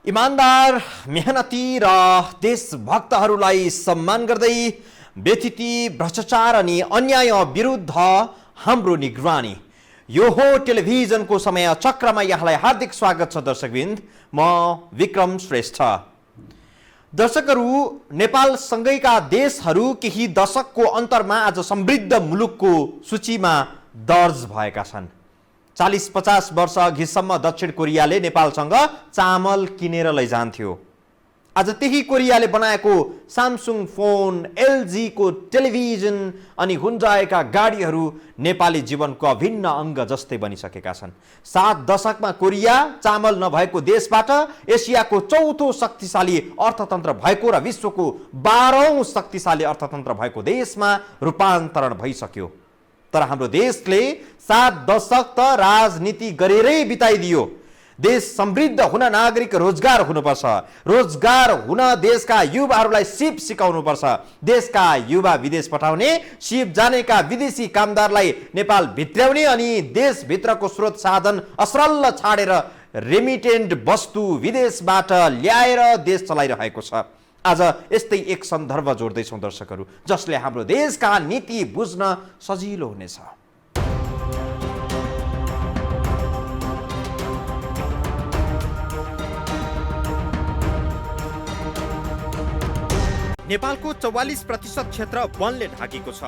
इमानदार, मेहनती र देशभक्तहरूलाई सम्मान गर्दै व्यथिति, भ्रष्टाचार अनि अन्याय विरुद्ध हाम्रो निगरानी। यो हो टेलिभिजनको समय चक्रमा यहाँलाई हार्दिक स्वागत छ दर्शकवृन्द। म विक्रम श्रेष्ठ। दर्शकहरू, नेपालसँगैका देशहरू केही दशकको अन्तरमा आज समृद्ध मुलुकको सूचीमा दर्ज भएका छन्। 40-50 वर्ष अघिसम्म दक्षिण कोरियाले नेपालसँग चामल किनेर लैजान्थ्यो। आज त्यही कोरियाले बनाएको सामसुङ फोन, एलजी को टेलिभिजन अनि हुन्डाईका गाडीहरू नेपाली जीवनको अभिन्न अङ्ग जस्तै बनिसकेका छन्। 7 दशकमा कोरिया चामल नभएको देशबाट एसियाको चौथो शक्तिशाली अर्थतन्त्र भएको र विश्वको 12औं शक्तिशाली अर्थतन्त्र भएको देशमा रूपान्तरण भइसक्यो। तर हाम्रो देशले 7 दशक त राजनीति गरेरै बिताइदियो। देश समृद्ध हुन नागरिक रोजगार हुनुपर्छ। रोजगार हुन देशका युवाहरूलाई सिप सिकाउनुपर्छ। देशका युवा विदेश पठाउने, सिप जानेका विदेशी कामदारलाई नेपाल भित्र्याउने अनि देशभित्रको स्रोत साधन असरल्ल छाडेर रेमिटेन्ट वस्तु विदेशबाट ल्याएर देश चलाइरहेको छ। आज यस्तै एक सन्दर्भ जोड्दैछौँ दर्शकहरू, जसले हाम्रो देशका नीति बुझ्न सजिलो हुनेछ। नेपालको 44% क्षेत्र वनले ढाकेको छ।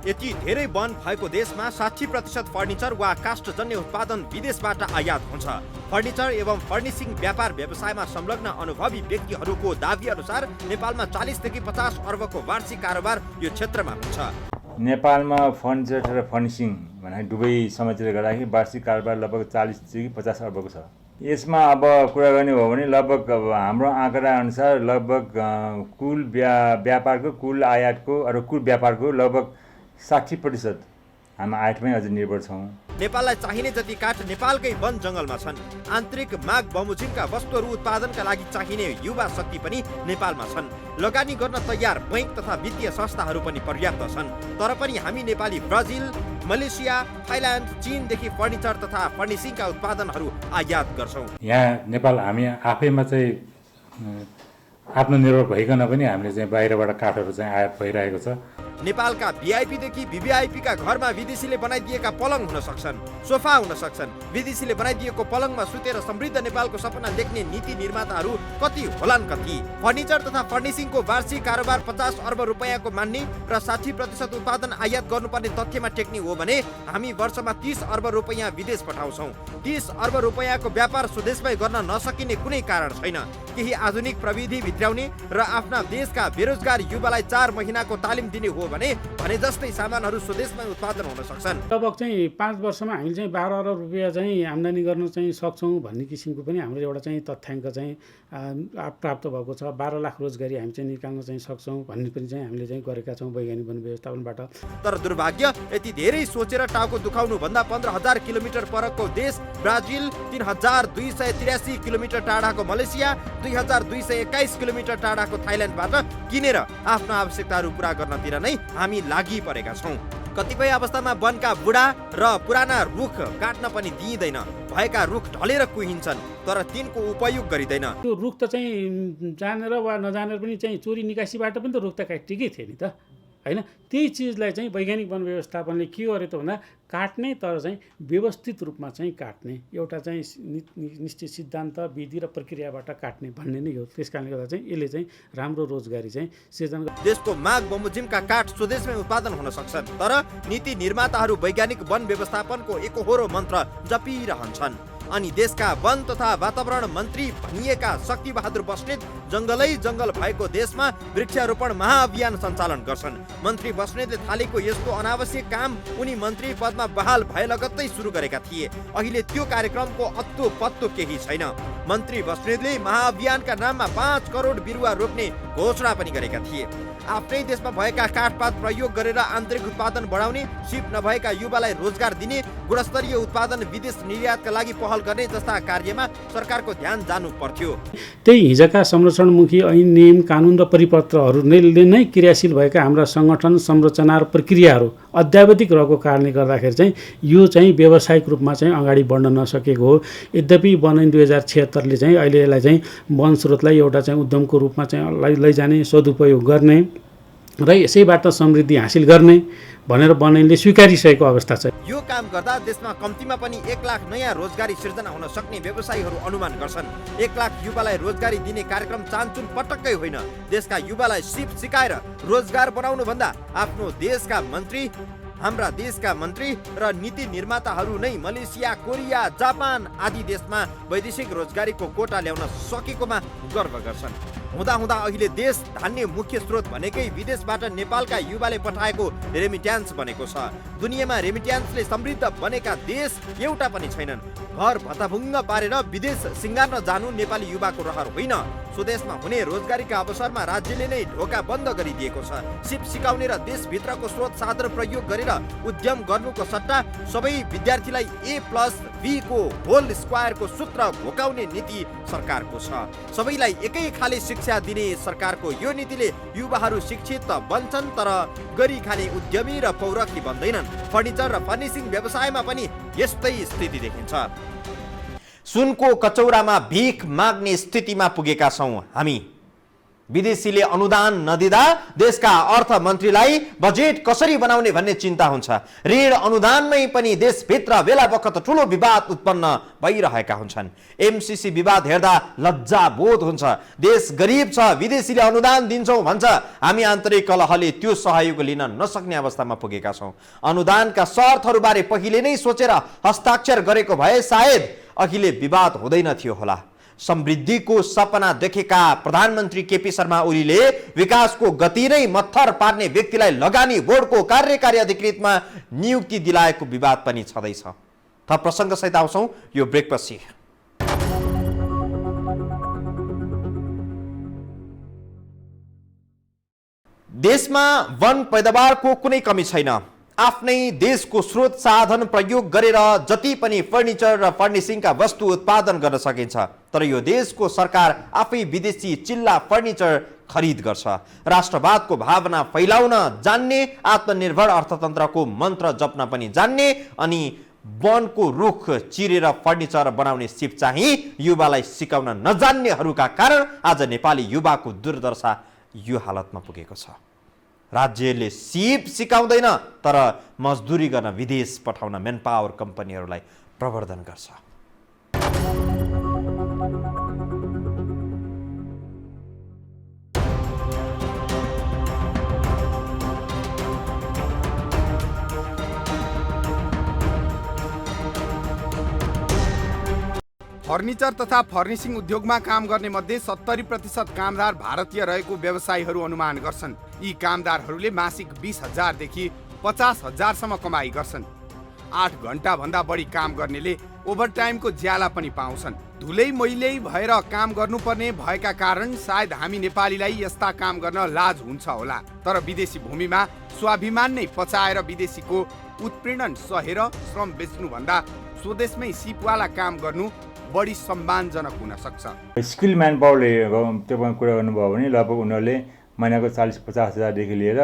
यति धेरै वन भएको देशमा 60% फर्निचर वा काष्ठजन्य उत्पादन विदेशबाट आयात हुन्छ। फर्निचर एवं फर्निसिङ व्यापार व्यवसायमा संलग्न अनुभवी व्यक्तिहरूको दाबी अनुसार नेपालमा 40 देखि 50 अर्बको वार्षिक कारोबार यो क्षेत्रमा हुन्छ। नेपालमा फर्निचर र फर्निसिङ भने दुवै समेटेर गर्दाखेरि वार्षिक कारोबार लगभग 40 देखि 50 अर्बको छ। यसमा अब कुरा गर्ने हो भने लगभग हाम्रो आँकडा अनुसार लगभग कुल व्यापारको, कुल आयातको र कुल व्यापारको लगभग 60% हामी आयातमै अझ निर्भर छौँ। नेपाललाई चाहिने जति काठ नेपालकै वन जङ्गलमा छन्। आन्तरिक माग बमोजिमका वस्तुहरू उत्पादनका लागि चाहिने युवा शक्ति पनि नेपालमा छन्। लगानी गर्न तयार बैंक तथा वित्तीय संस्थाहरू पनि पर्याप्त छन्। तर पनि हामी नेपाली ब्राजिल, मलेसिया, थाइल्यान्ड, चीनदेखि फर्निचर तथा फर्निसिङका उत्पादनहरू आयात गर्छौँ। यहाँ नेपाल हामी आफैमा चाहिँ आत्मनिर्भर भइकन पनि हामीले चाहिँ बाहिरबाट काठहरू चाहिँ आयात भइरहेको छ। नेपालका भिआइपीदेखि भिभिआइपीका घरमा विदेशीले बनाइदिएका पलङ हुन सक्छन्, सोफा हुन सक्छन्। विदेशीले बनाइदिएको पलङमा सुतेर समृद्ध नेपालको सपना देख्ने नीति निर्माताहरू कति होलान् कति। फर्निचर तथा फर्निसिङको वार्षिक कारोबार 50 अर्ब रुपैयाँको मान्ने र 60% उत्पादन आयात गर्नुपर्ने तथ्यमा टेक्ने हो भने हामी वर्षमा 30 अर्ब रुपैयाँ विदेश पठाउँछौँ। 30 अर्ब रुपैयाँको व्यापार स्वदेशमै गर्न नसकिने कुनै कारण छैन। केही आधुनिक प्रविधि भित्र्याउने र आफ्ना देशका बेरोजगार युवालाई 4 महिनाको तालिम दिने हो भने जस्तै सामानहरू स्वदेशमै उत्पादन हुन सक्छन्। लगभग चाहिँ 5 वर्षमा हामीले चाहिँ 12 अर्ब रुपैयाँ चाहिँ आम्दानी गर्न चाहिँ सक्छौँ भन्ने किसिमको पनि हाम्रो एउटा चाहिँ तथ्याङ्क चाहिँ प्राप्त भएको छ। 12 लाख रोजगारी हामी चाहिँ निकाल्न चाहिँ सक्छौँ भन्ने पनि चाहिँ हामीले चाहिँ गरेका छौँ वैज्ञानिक वन व्यवस्थापनबाट। तर दुर्भाग्य, यति धेरै सोचेर टाउको दुखाउनु भन्दा 15,000 किलोमिटर परको देश ब्राजिल, 3,283 किलोमिटर टाढाको मलेसिया, 2,221 किलोमिटर टाढाको थाइल्यान्डबाट किनेर आफ्नो आवश्यकताहरू पूरा गर्नतिर नै हामी लागि परेका छौँ। कतिपय अवस्थामा वनका बुढा र पुराना रुख काट्न पनि दिइँदैन। भएका रुख ढलेर कुहिन्छन् तर तिनको उपयोग गरिँदैन। त्यो रुख त चाहिँ जानेर वा नजानेर पनि चाहिँ चोरी निकासीबाट पनि त रुख त काटिएकै थियो नि त, हैन? त्यही चिजलाई चाहिँ वैज्ञानिक वन व्यवस्थापनले के गर्यो त भन्दा काट्ने, तर चाहिँ व्यवस्थित रूपमा चाहिँ काट्ने, एउटा चाहिँ निश्चित सिद्धान्त, विधि र प्रक्रियाबाट काट्ने भन्ने नै हो। त्यस कारणले गर्दा चाहिँ यसले चाहिँ राम्रो रोजगारी चाहिँ सृजना। देशको माग बमोजिमका काठ स्वदेशमै उत्पादन हुन सक्छन्, तर नीति निर्माताहरू वैज्ञानिक वन व्यवस्थापनको एकहोरो मन्त्र जपिरहन्छन्। अनि देशका वन तथा वातावरण मन्त्री भनिएका शक्ति बहादुर बस्नेत जङ्गलै जङ्गल भएको देशमा वृक्षारोपण महाअभियान सञ्चालन गर्छन्। मन्त्री बस्नेतले थालेको यस्तो अनावश्यक काम उनी मन्त्री पदमा बहाल भए लगत्तै सुरु गरेका थिए। अहिले त्यो कार्यक्रमको अत्तो पत्तो केही छैन। मन्त्री बस्नेतले महाअभियानका नाममा 5 करोड बिरुवा रोप्ने घोषणा पनि गरेका थिए। आफ्नै देशमा भएका काठपात प्रयोग गरेर आन्तरिक उत्पादन बढाउने, सिप नभएका युवालाई रोजगार दिने, गुणस्तरीय उत्पादन विदेश निर्यातका लागि पहल गर्ने जस्ता कार्यमा सरकारको ध्यान जानु पर्थ्यो। त्यही हिजोका संरक्षणमुखी ऐन, नियम, कानुन र परिपत्रहरूले नै क्रियाशील भएका हाम्रा सङ्गठन, संरचना र प्रक्रियाहरू अद्यावधिक रहेको कारणले गर्दाखेरि चाहिँ यो चाहिँ व्यावसायिक रूपमा चाहिँ अगाडि बढ्न नसकेको हो। यद्यपि वन ऐन 2076ले चाहिँ अहिले यसलाई चाहिँ वन स्रोतलाई एउटा चाहिँ उद्यमको रूपमा चाहिँ लैजाने, सदुपयोग गर्ने र यसैबाट समृद्धि हासिल गर्ने भनेर वन ऐनले स्वीकारिसकेको अवस्था छ। यो काम गर्दा देशमा कम्तीमा पनि 1 लाख नयाँ रोजगारी सिर्जना हुन सक्ने व्यवसायीहरू अनुमान गर्छन्। 1 लाख युवालाई रोजगारी दिने कार्यक्रम चान्चुन पटक्कै होइन। देशका युवालाई सिकाएर रोजगार बनाउनु भन्दा आफ्नो देशका मन्त्री, हाम्रा देशका मन्त्री र नीति निर्माताहरू नै मलेसिया, कोरिया, जापान आदि देशमा वैदेशिक रोजगारीको कोटा ल्याउन सकेकोमा गर्व गर्छन्। हुँदा अहिले देश धान्ने मुख्य स्रोत भनेकै विदेशबाट नेपालका युवाले पठाएको रेमिट्यान्स बनेको छ। दुनियाँमा रेमिट्यान्सले समृद्ध बनेका देश एउटा पनि छैनन्। घर भत्ताभुङ्ग पारेर विदेश सिँगार्न जानु नेपाली युवाको रहर होइन। स्वदेशमा हुने रोजगारीका अवसरमा राज्यले नै ढोका बन्द गरिदिएको छ। सिकाउने र देशभित्रको स्रोत साधन प्रयोग गरेर उद्यम गर्नुको सट्टा सबै विद्यार्थीलाई A+B को होल स्क्वायरको सूत्र घोकाउने नीति सरकारको छ। सबैलाई एकै खाले शिक्षा दिने सरकारको यो नीतिले युवाहरू शिक्षित त बन्छन् तर गरी खाने उद्यमी र पौरखी बन्दैनन्। फर्निचर र फर्निसिङ व्यवसायमा पनि यस्तै स्थिति देखिन्छ। सुनको कचौरामा भीख माग्ने स्थितिमा पुगेका छौं हामी। विदेशीले अनुदान नदिँदा देशका अर्थमन्त्रीलाई बजेट कसरी बनाउने भन्ने चिन्ता हुन्छ। ऋण अनुदानमै पनि देशभित्र बेला बखत ठुलो विवाद उत्पन्न भइरहेका हुन्छन्। MCC विवाद हेर्दा लज्जा बोध हुन्छ। देश गरिब छ, विदेशीले अनुदान दिन्छौँ भन्छ, हामी आन्तरिक कलहले त्यो सहयोग लिन नसक्ने अवस्थामा पुगेका छौँ। अनुदानका शर्तहरूबारे पहिले नै सोचेर हस्ताक्षर गरेको भए सायद अहिले विवाद हुँदैन थियो होला। समृद्धिको सपना देखेका प्रधानमन्त्री केपी शर्मा ओलीले विकासको गति नै मत्थर पार्ने व्यक्तिलाई लगानी बोर्डको कार्यकारी अधिकृतमा नियुक्ति दिलाएको विवाद पनि छँदैछ। थप प्रसङ्गसहित आउँछौँ यो ब्रेकपछि। देशमा वन पैदावारको कुनै कमी छैन। आफ्नै देशको स्रोत साधन प्रयोग गरेर जति पनि फर्निचर र फर्निसिङका वस्तु उत्पादन गर्न सकिन्छ। तर यो देशको सरकार आफै विदेशी चिल्ला फर्निचर खरिद गर्छ। राष्ट्रवादको भावना फैलाउन जान्ने, आत्मनिर्भर अर्थतन्त्रको मन्त्र जप्न पनि जान्ने अनि वनको रुख चिरेर फर्निचर बनाउने सिप चाहिँ युवालाई सिकाउन नजान्नेहरूका कारण आज नेपाली युवाको दुर्दशा यो हालतमा पुगेको छ। राज्यले सिप सिकाउँदैन तर मजदुरी गर्न विदेश पठाउन म्यानपावर कम्पनीहरूलाई प्रवर्धन गर्छ। फर्निचर तथा फर्निसिङ उद्योगमा काम गर्ने मध्ये 70% कामदार भारतीय रहेको व्यवसायीहरू अनुमान गर्छन्। यी कामदारहरूले मासिक 20,000 देखि 50,000 सम्म कमाई गर्छन्। 8 घण्टा भन्दा बढी काम गर्नेले ओभरटाइमको ज्याला पनि पाउँछन्। धुलै मैलै भएर काम गर्नुपर्ने भएका कारण सायद हामी नेपालीलाई यस्ता काम गर्न लाज हुन्छ होला। तर विदेशी भूमिमा स्वाभिमान नै पचाएर विदेशीको उत्पीडन सहेर श्रम बेच्नुभन्दा स्वदेशमै सिपवाला काम गर्नु बढी सम्मानजनक हुन सक्छ। स्किल म्यान पावरले त्यो कुरा गर्नुभयो भने लगभग उनीहरूले महिनाको 40-50 हजारदेखि लिएर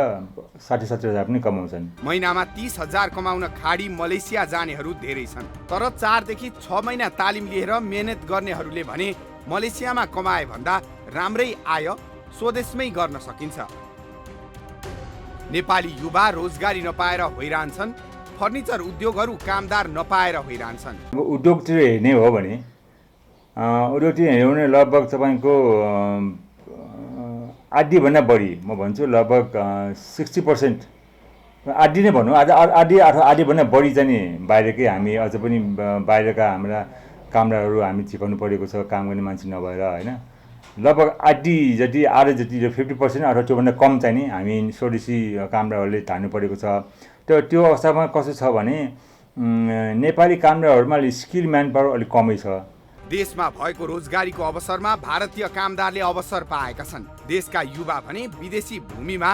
60-70 हजार पनि कमाउँछन्। महिनामा 30,000 कमाउन खाडी मलेसिया जानेहरू धेरै छन्। तर 4 देखि 6 महिना तालिम लिएर मेहनत गर्नेहरूले भने मलेसियामा कमाए भन्दा राम्रै आय स्वदेशमै गर्न सकिन्छ। नेपाली युवा रोजगारी नपाएर हैरान छन्। फर्निचर उद्योगहरू कामदार नपाएर हैरान छन्। उद्योगतिर हेर्ने हो भने उद्योगतिर हेर्यो भने लगभग तपाईँको आधीभन्दा बढी, म भन्छु लगभग 60% आधी नै भनौँ, आधीभन्दा बढी चाहिँ बाहिरकै हामी अझ पनि बाहिरका हाम्रा कामदारहरू हामी चिकाउनु परेको छ काम गर्ने मान्छे नभएर होइन। लगभग आधी जति आधा जति 50% अथवा त्योभन्दा कम चाहिँ नि हामी स्वदेशी कामदारहरूले थाल्नु परेको छ। त्यो अवस्थामा कस्तो छ भने नेपाली कामदारहरूमा स्किल म्यान पावर अलिक कमै छ। देशमा भएको रोजगारीको अवसरमा भारतीय कामदारले अवसर पाएका छन्। देशका युवा भने विदेशी भूमिमा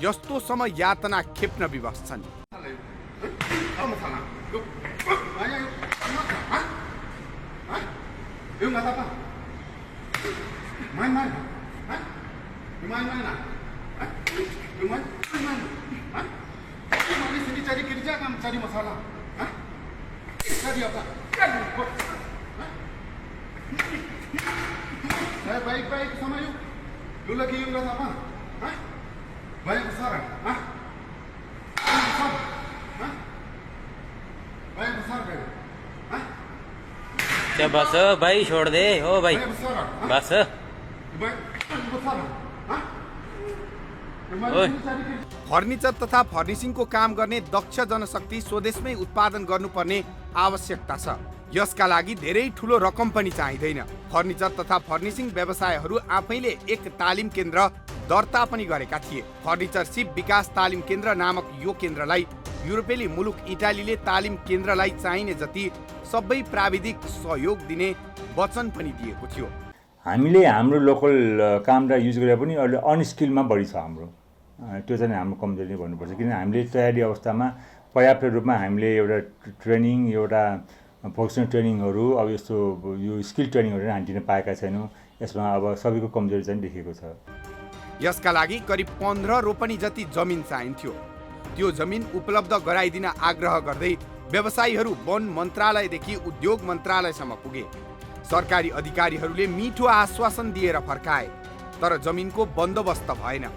यस्तो समय यातना खेप्न विवश छन्। cari masalah. Hah? Cari apa? Saya baik-baik sama you. Lu lagi you rasa apa? Hah? Banyak besaran? Hah? Banyak besar? Hah? Banyak besar kayak? Hah? क्या बस भाई छोड़ दे ओ भाई Banyak besaran? Hah? बस Banyak besaran? Hah? Oi. Furniture तथा फर्निसिङको काम गर्ने दक्ष जनशक्ति स्वदेशमै उत्पादन गर्नुपर्ने आवश्यकता छ। यसका लागि धेरै ठुलो रकम पनि चाहिँदैन। फर्निचर तथा फर्निसिङ व्यवसायहरू आफैले एक तालिम केन्द्र दर्ता पनि गरेका थिए। फर्निचर सिप विकास तालिम केन्द्र नामक यो केन्द्रलाई युरोपेली मुलुक इटालीले तालिम केन्द्रलाई चाहिने जति सबै प्राविधिक सहयोग दिने वचन पनि दिएको थियो। हामीले हाम्रो लोकल कामदार युज गरेर पनि अहिले अनस्किलमा बढी छ हाम्रो। त्यो चाहिँ हाम्रो कमजोरी भन्नुपर्छ, किन हामीले तयारी अवस्थामा पर्याप्त रूपमा हामीले एउटा ट्रेनिङ, एउटा भोकेसनल ट्रेनिङहरू, अब यस्तो यो स्किल ट्रेनिङहरू हामी दिन पाएका छैनौँ। यसमा अब सबैको कमजोरी चाहिँ देखिएको छ। यसका लागि करिब 15 रोपनी जति जमिन चाहिन्थ्यो। त्यो जमिन उपलब्ध गराइदिन आग्रह गर्दै व्यवसायीहरू वन मन्त्रालयदेखि उद्योग मन्त्रालयसम्म पुगे। सरकारी अधिकारीहरूले मिठो आश्वासन दिएर फर्काए, तर जमिनको बन्दोबस्त भएन।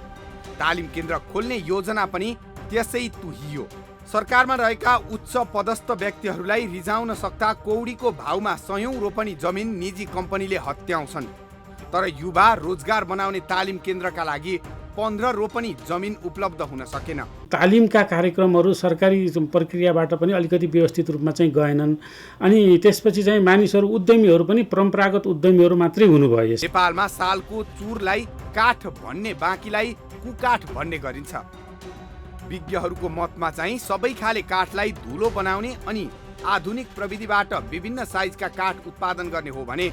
तालिम केन्द्र खोल्ने योजना पनि त्यसै तुहियो। सरकारमा रहेका उच्च पदस्थ व्यक्तिहरूलाई रिझाउन सक्दा कौडीको भाउमा 100औं रोपनी जमिन निजी कम्पनीले हत्याउँछन्, तर युवा रोजगार बनाउने तालिम केन्द्रका लागि 15 रोपनी जमिन उपलब्ध हुन सकेन। तालिमका कार्यक्रमहरू सरकारी प्रक्रियाबाट पनि अलिकति व्यवस्थित रूपमा चाहिँ गएनन्। अनि त्यसपछि चाहिँ मानिसहरू उद्यमीहरू पनि परम्परागत उद्यमीहरू मात्रै हुनुभयो। नेपालमा सालको चुरलाई काठ भन्ने बाँकीलाई कुकाठ भन्ने गरिन्छ। विज्ञहरूको मतमा चाहिँ सबै खाले काठलाई धुलो बनाउने अनि आधुनिक प्रविधिबाट विभिन्न साइजका काठ उत्पादन गर्ने हो भने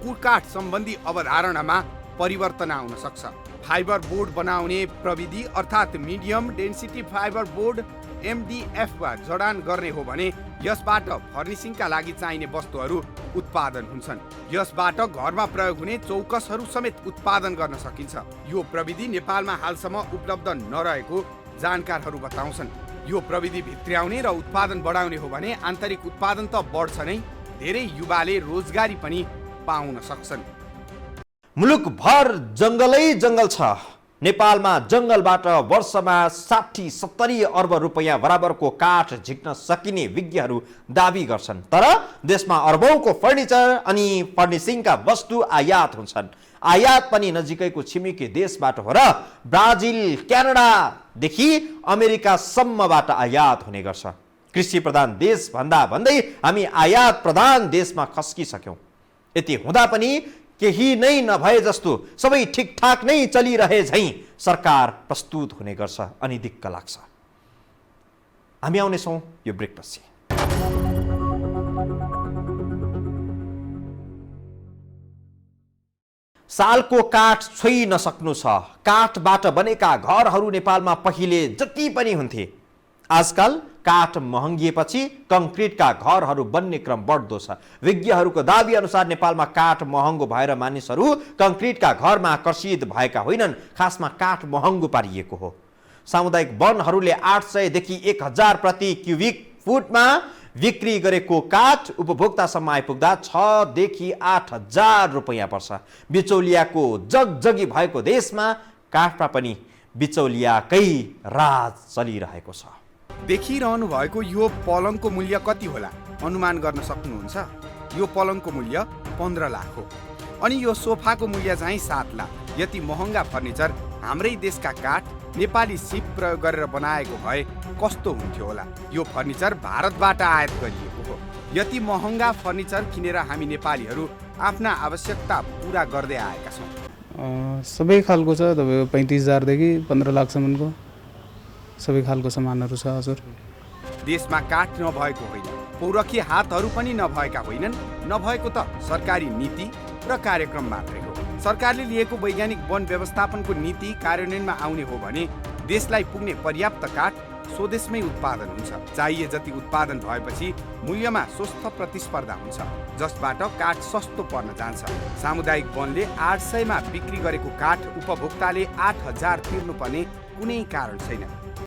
कुकाठ सम्बन्धी अवधारणामा परिवर्तन आउन सक्छ। फाइबर बोर्ड बनाउने प्रविधि अर्थात् medium density fibre board MDF वा जडान गर्ने हो भने यसबाट फर्निसिङका लागि चाहिने वस्तुहरू उत्पादन हुन्छन्। यसबाट घरमा प्रयोग हुने चौकसहरू समेत उत्पादन गर्न सकिन्छ। यो प्रविधि नेपालमा हालसम्म उपलब्ध नरहेको जानकारहरू बताउँछन्। यो प्रविधि भित्र्याउने र उत्पादन बढाउने हो भने आन्तरिक उत्पादन त बढ्छ नै, धेरै युवाले रोजगारी पनि पाउन सक्छन्। मुलुकभर जङ्गलै जङ्गल छ। नेपालमा जङ्गलबाट वर्षमा 60-70 अर्ब रुपैयाँ बराबरको काठ झिक्न सकिने विज्ञहरू दाबी गर्छन्, तर देशमा अर्बौंको फर्निचर अनि फर्निसिङका वस्तु आयात हुन्छन्। आयात पनि नजिकैको छिमेकी देशबाट हो र ब्राजिल, क्यानाडादेखि अमेरिकासम्मबाट आयात हुने गर्छ। कृषि प्रधान देश भन्दा भन्दै हामी आयात प्रधान देशमा खस्किसक्यौँ। यति हुँदा पनि केही नै नभए जस्तो सबै ठिकठाक नै चलिरहे झैँ सरकार प्रस्तुत हुने गर्छ अनि दिक्क लाग्छ। हामी आउनेछौँ यो ब्रेकपछि। सालको काठ छोइ नसक्नु छ। काठबाट बनेका घरहरू नेपालमा पहिले जति पनि हुन्थे। आजकल काठ महँगिएपछि कंक्रिटका घरहरू बन्ने क्रम बढ्दो छ। विज्ञहरूको दाबी अनुसार नेपालमा काठ महँगो भएर मानिसहरू कंक्रिटका घरमा आकर्षित भएका होइनन्, खासमा काठ महँगो पारिएको हो। सामुदायिक वनहरूले 800 देखि 1000 प्रति क्युबिक फुटमा बिक्री गरेको काठ उपभोक्तासम्म आइपुग्दा 6 देखि 8000 रुपैयाँ पर्छ। बिचौलियाको जगजगी भएको देशमा काठमा पनि बिचौलियाकै राज चलिरहेको छ। देखिरहनु भएको यो पलङको मूल्य कति होला अनुमान गर्न सक्नुहुन्छ? यो पलङको मूल्य 15 लाख हो अनि यो सोफाको मूल्य चाहिँ 7 लाख। यति महँगा फर्निचर हाम्रै देशका काठ नेपाली सिप प्रयोग गरेर बनाएको भए कस्तो हुन्थ्यो होला? यो फर्निचर भारतबाट आयात गरिएको हो। यति महँगा फर्निचर किनेर हामी नेपालीहरू आफ्ना आवश्यकता पुरा गर्दै आएका छौँ। सबै खालको छ, तपाईँको 35,000 देखि 15 लाखसम्मको सबै खालको सामानहरू छ। हजुर, देशमा काठ नभएको होइन, पौरखी हातहरू पनि नभएका होइनन्। नभएको त सरकारी नीति र कार्यक्रम मात्रै हो। सरकारले लिएको वैज्ञानिक वन व्यवस्थापनको नीति कार्यान्वयनमा आउने हो भने देशलाई पुग्ने पर्याप्त काठ स्वदेशमै उत्पादन हुन्छ। चाहिए जति उत्पादन भएपछि मूल्यमा स्वस्थ प्रतिस्पर्धा हुन्छ, जसबाट काठ सस्तो पर्न जान्छ। सामुदायिक वनले 800 मा बिक्री गरेको काठ उपभोक्ताले 8000 तिर्नुपर्ने कुनै कारण छैन।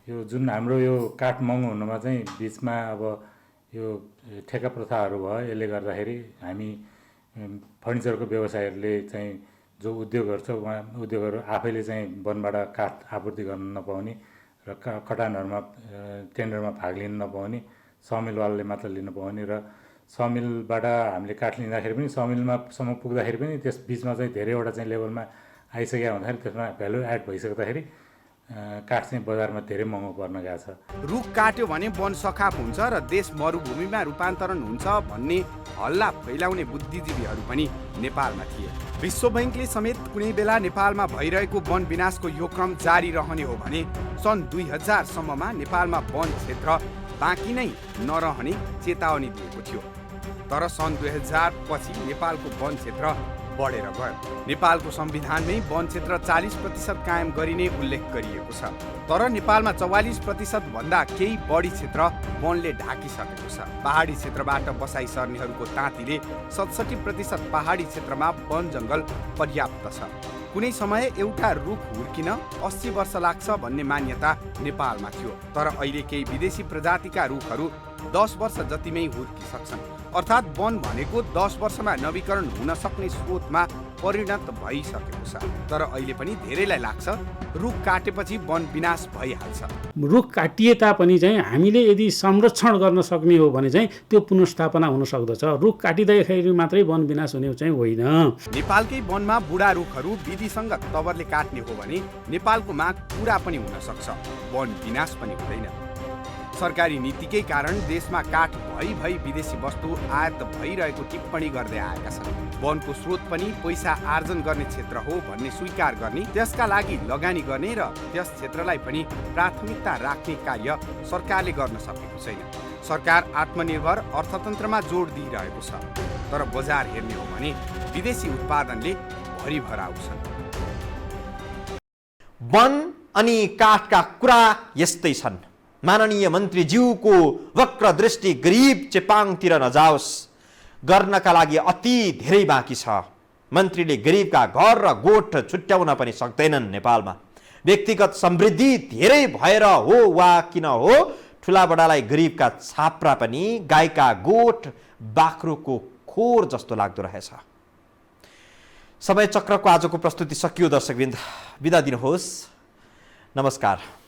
यो जुन हाम्रो यो काठ महँगो हुनुमा चाहिँ बिचमा अब यो ठेका प्रथाहरू भयो, यसले गर्दाखेरि हामी फर्निचरको व्यवसायहरूले चाहिँ जो उद्योगहरू छ उहाँ उद्योगहरू आफैले चाहिँ वनबाट काठ आपूर्ति गर्न नपाउने र कटानहरूमा टेन्डरमा भाग लिन नपाउने, समिलवालले मात्र लिन पाउने र समिलबाट हामीले काठ लिँदाखेरि पनि समिलमासम्म पुग्दाखेरि पनि त्यस बिचमा चाहिँ धेरैवटा चाहिँ लेभलमा आइसक्यो भन्दाखेरि त्यसमा भ्यालु एड भइसक्दाखेरि काठ चाहिँ बजारमा धेरै महँगो पर्न गएको छ। रुख काट्यो भने वन सखाप हुन्छ र देश मरुभूमिमा रूपान्तरण हुन्छ भन्ने हल्ला फैलाउने बुद्धिजीवीहरू पनि नेपालमा थिए। विश्व बैंकले समेत कुनै बेला नेपालमा भइरहेको वन विनाशको यो क्रम जारी रहने हो भने सन् 2000 सम्ममा नेपालमा वन क्षेत्र बाँकी नै नरहने चेतावनी दिएको थियो। तर सन् 2000 पछि नेपालको वन क्षेत्र बढेर गयो। नेपालको संविधानमै वन क्षेत्र 40% कायम गरिने उल्लेख गरिएको छ। तर नेपालमा 44% भन्दा केही बढी क्षेत्र वनले ढाकिसकेको छ। पहाडी क्षेत्रबाट बसाइ सर्नेहरूको ताँतीले 67% पहाडी क्षेत्रमा वन जङ्गल पर्याप्त छ। कुनै समय एउटा रुख हुर्किन 80 वर्ष लाग्छ भन्ने मान्यता नेपालमा थियो। तर अहिले केही विदेशी प्रजातिका रुखहरू 10 वर्ष जतिमै हुर्किसक्छन्। अर्थात् वन भनेको 10 वर्षमा नवीकरण हुन सक्ने स्रोतमा परिणत भइसकेको छ। तर अहिले पनि धेरैलाई लाग्छ रुख काटेपछि वन विनाश भइहाल्छ। रुख काटिए तापनि चाहिँ हामीले यदि संरक्षण गर्न सक्ने हो भने चाहिँ त्यो पुनर्स्थापना हुन सक्दछ। रुख काटिँदाखेरि मात्रै वन विनाश हुने चाहिँ होइन। नेपालकै वनमा बुढा रुखहरू विधिसङ्गत तवरले काट्ने हो भने नेपालको माग पुरा पनि हुन सक्छ, वन विनाश पनि हुँदैन। सरकारी नीतिकै कारण देशमा काठ भई विदेशी वस्तु आयात भइरहेको टिप्पणी गर्दै आएका छन्। वनको स्रोत पनि पैसा आर्जन गर्ने क्षेत्र हो भन्ने स्वीकार गर्ने, त्यसका लागि लगानी गर्ने र त्यस क्षेत्रलाई पनि प्राथमिकता राख्ने कार्य सरकारले गर्न सकेको छैन। सरकार आत्मनिर्भर अर्थतन्त्रमा जोड दिइरहेको छ। तर बजार हेर्ने हो भने विदेशी उत्पादनले भरिभर आउँछन्। वन अनि काठका कुरा यस्तै छन्। माननीय मन्त्रीज्यूको वक्र दृष्टि गरिब चेपाङतिर नजाओस्, गर्नका लागि अति धेरै बाँकी छ। मन्त्रीले गरिबका घर र गोठ छुट्याउन पनि सक्दैनन्। नेपालमा व्यक्तिगत समृद्धि धेरै भएर हो वा किन हो, ठुला बडालाई गरिबका छाप्रा पनि गाईका गोठ बाख्रोको खोर जस्तो लाग्दो रहेछ। समय चक्रको आजको प्रस्तुति सकियो। दर्शकवृन्द बिदा दिनुहोस्। नमस्कार।